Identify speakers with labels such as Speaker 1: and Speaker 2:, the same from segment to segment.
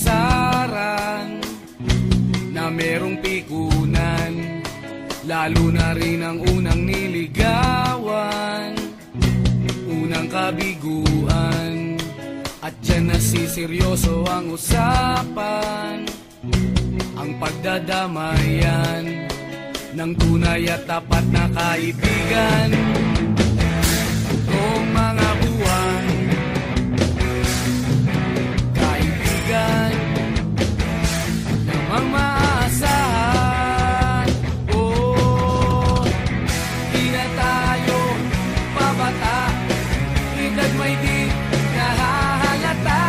Speaker 1: lansaran na merong pikunan, lalo na rin ang unang niligawan, unang kabiguan. At dyan nasiseryoso ang usapan, ang pagdadamayan ng tunay at tapat na kaibigan. Kung mga buwan, kaibigan namang maasahan. Oh, di na tayo pabata, edad may di nahahalata.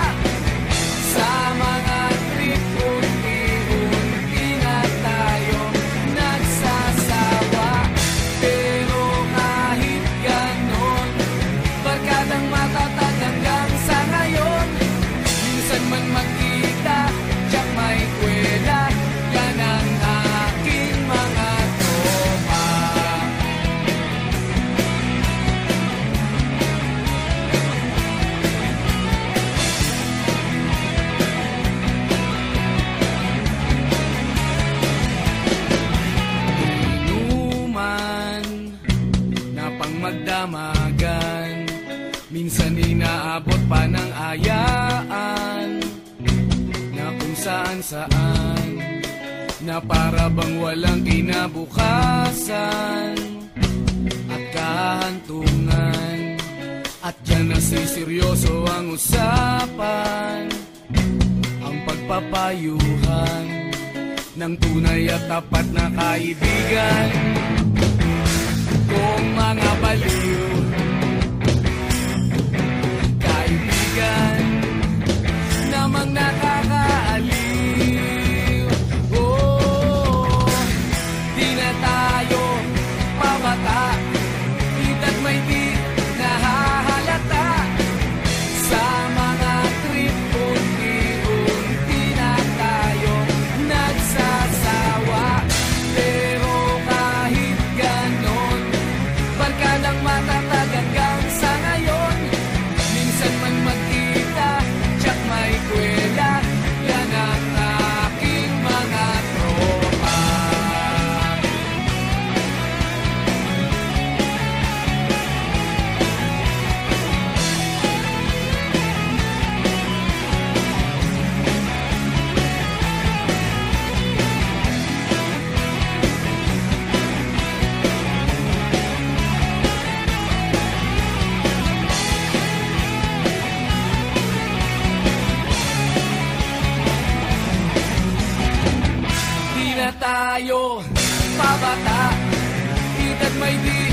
Speaker 1: Sa mga trip unti-unti na tayo nagsasawa. Pero kahit ganon, barkadang matatag hanggang sa ngayon. Minsan man magkita, tiyak may kwela, yan ang aking mga tropa. Inuman na pang magdamagan, minsan inaabot pa ng ayaan, na kung saan-saan, na para bang walang kinabukasan at kahantungan. At dyan nasiseryoso ang usapan, ang pagpapayuhan ng tunay at tapat na kaibigan. Kung mga baliw, kaibigan namang nakakaaliw. Oh, di na tayo pabata, edad may di nahahalata. Sa mga trip unti-unti na tayo nagsasawa. Pero kahit ganon, barkadang matatag hanggang sa ngayon. Minsan man magkita, tiyak may kwela, yan ang aking mga tropa. Di na tayo pabata, edad may di